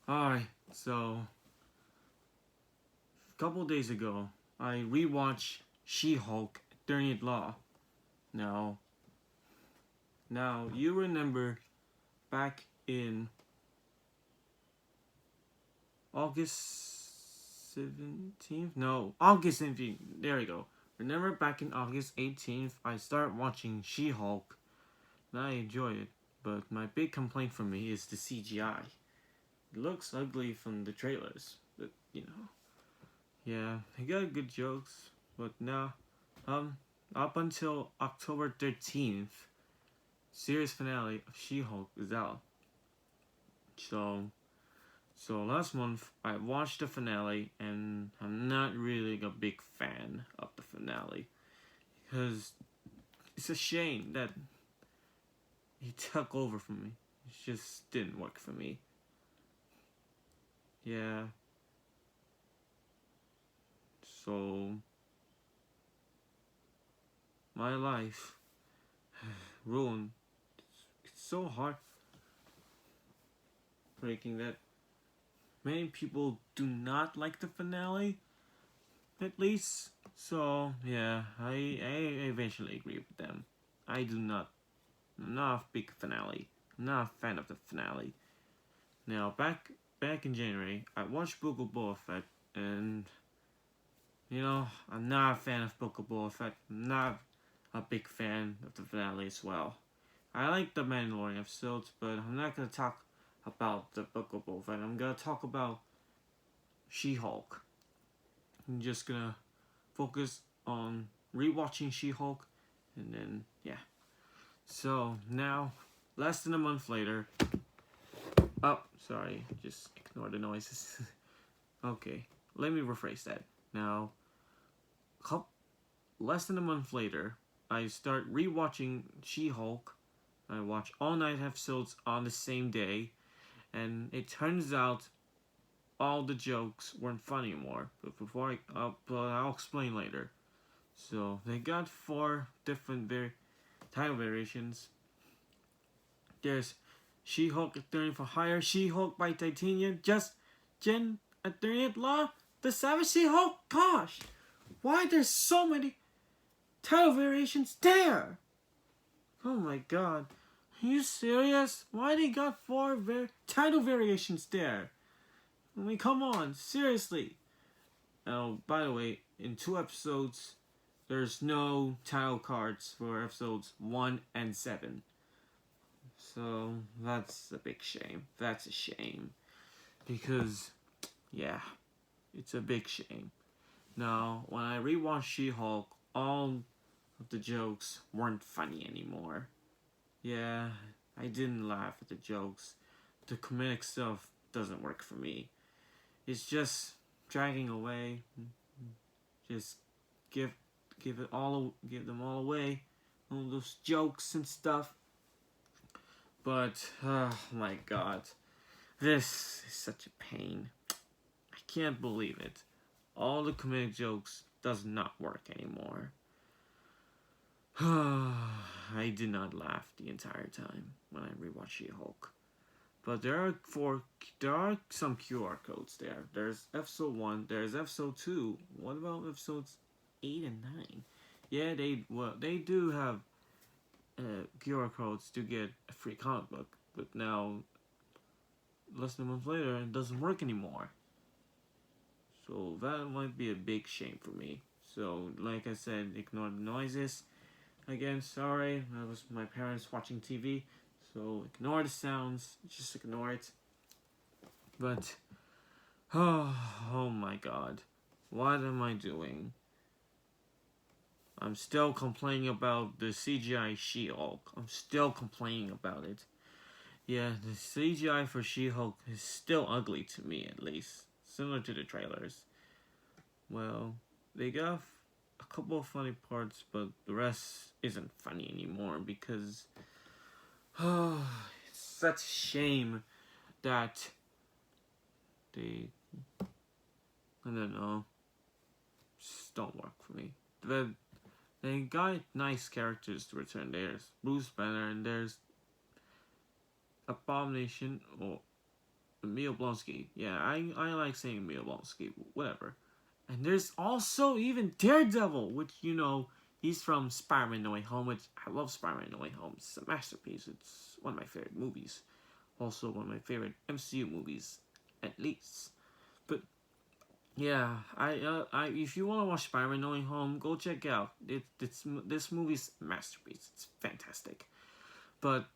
Alright, so a couple days ago, I rewatched She-Hulk 30th Law. Now, now you remember back in August 17th? No, August 17th. There we go. Remember back in August 18th, I started watching She-Hulk, and I enjoyed it. But my big complaint for me is the CGI. It looks ugly from the trailers, but yeah, they got good jokes. But now, um, up until October 13th, series finale of She-Hulk is out. So, so last month I watched the finale, and I'm not really a big fan of the finale because it's a shame that he took over from me. It just didn't work for me. Yeah. So my life ruined. It's so heartbreaking that many people do not like the finale, at least. So yeah, I eventually agree with them. I do not. I'm not a big finale. I'm not a fan of the finale. Now back in January, I watched Book of Boba Fett, and I'm not a fan of Book of Boba Fett. I'm not a big fan of the finale as well. I like the Mandalorian episodes, but I'm not gonna talk about the Book of Boba Fett. I'm gonna talk about She-Hulk. I'm just gonna focus on rewatching She-Hulk, and then yeah. So now, less than a month later. Oh, sorry, just ignore the noises. Okay, let me rephrase that. Now, less than a month later, I start rewatching She-Hulk. I watch all 9 episodes on the same day, and it turns out all the jokes weren't funny anymore. But I'll explain later. So they got 4 different title variations. There's She-Hulk Attorney for Hire, She-Hulk by Titanium, Just Jen Attorney at Law, The Savage She-Hulk. Gosh, why there's so many title variations there? Oh my god. Are you serious? Why they got 4 title variations there? I mean, come on, seriously. Oh, by the way, in 2 episodes, there's no title cards for episodes 1 and 7. So, that's a big shame. That's a shame. Because, yeah, it's a big shame. Now, when I rewatched She-Hulk, all of the jokes weren't funny anymore. Yeah, I didn't laugh at the jokes. The comedic stuff doesn't work for me. It's just dragging away. Just give give them all away. All those jokes and stuff. But oh my god, this is such a pain. I can't believe it. All the comedic jokes does not work anymore. I did not laugh the entire time when I rewatched She-Hulk. But there are some QR codes there. There's episode 1, there's episode 2. What about episodes 8 and 9? Yeah, they do have QR codes to get a free comic book, but now less than a month later it doesn't work anymore. So that might be a big shame for me. So like I said, ignore the noises. Again, sorry, that was my parents watching TV. So ignore the sounds, just ignore it. But oh my god, what am I doing? I'm still complaining about the CGI She-Hulk. I'm still complaining about it. Yeah, the CGI for She-Hulk is still ugly to me, at least. Similar to the trailers. Well, they got a couple of funny parts, but the rest isn't funny anymore because it's such a shame that they, I don't know, just don't work for me. They got nice characters to return. There's Bruce Banner and there's Abomination, or Emil Blonsky. Yeah, I like saying Emil Blonsky. Whatever. And there's also even Daredevil, which, you know, he's from Spider-Man No Way Home, which I love Spider-Man No Way Home. It's a masterpiece. It's one of my favorite movies. Also one of my favorite MCU movies, at least. But yeah, I if you want to watch Spider-Man No Way Home, go check it out. This movie's a masterpiece. It's fantastic. But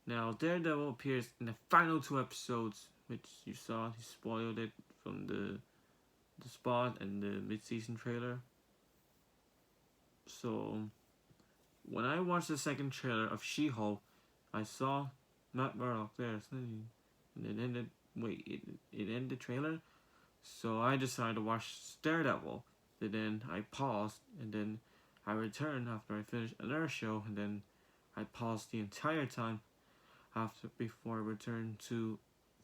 now Daredevil appears in the final two episodes, which you saw. He spoiled it from the spot and the mid-season trailer. So when I watched the second trailer of She-Hulk, I saw Matt Murdock there, and it ended. Wait, it ended the trailer. So I decided to watch Daredevil. And then I paused, and then I returned after I finished another show, and then I paused the entire time before I returned to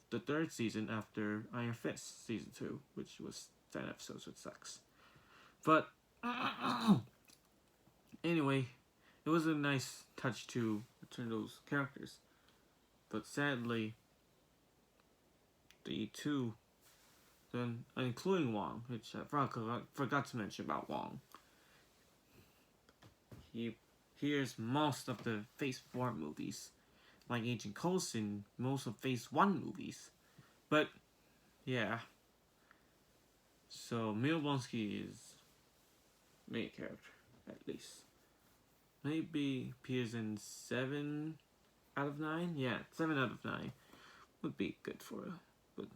the third season after Iron Fist season 2, which was 10 episodes, which sucks. But anyway, it was a nice touch to return those characters. But sadly, the two, then including Wong, which I forgot to mention about Wong. He hears most of the Phase 4 movies, like Agent Coulson, most of Phase 1 movies. But yeah, so Emil Blonsky is main character, at least. Maybe appears in 7 out of 9? Yeah, 7 out of 9 would be good for it. But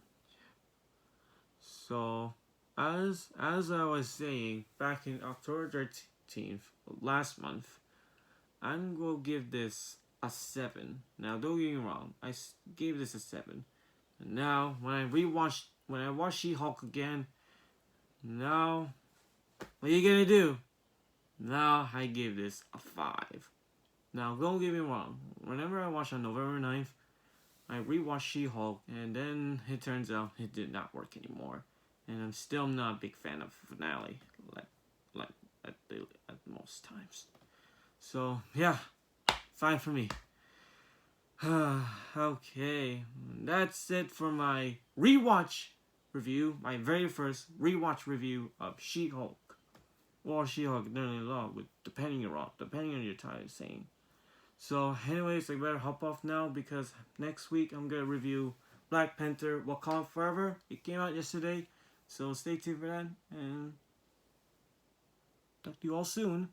so as I was saying back in October 13th, last month, I'm gonna give this a 7. Now don't get me wrong, I gave this a 7. And now when I watch She-Hulk again, now what are you gonna do? Now I give this a 5. Now don't get me wrong, whenever I watch on November 9th, I rewatched She-Hulk, and then it turns out it did not work anymore. And I'm still not a big fan of the finale, like at most times. So yeah, 5 for me. Okay, that's it for my rewatch review, my very first rewatch review of She-Hulk. Or She-Hulk, depending on your time saying. So anyways, I better hop off now because next week I'm gonna review Black Panther Wakanda Forever. It came out yesterday, so stay tuned for that, and talk to you all soon.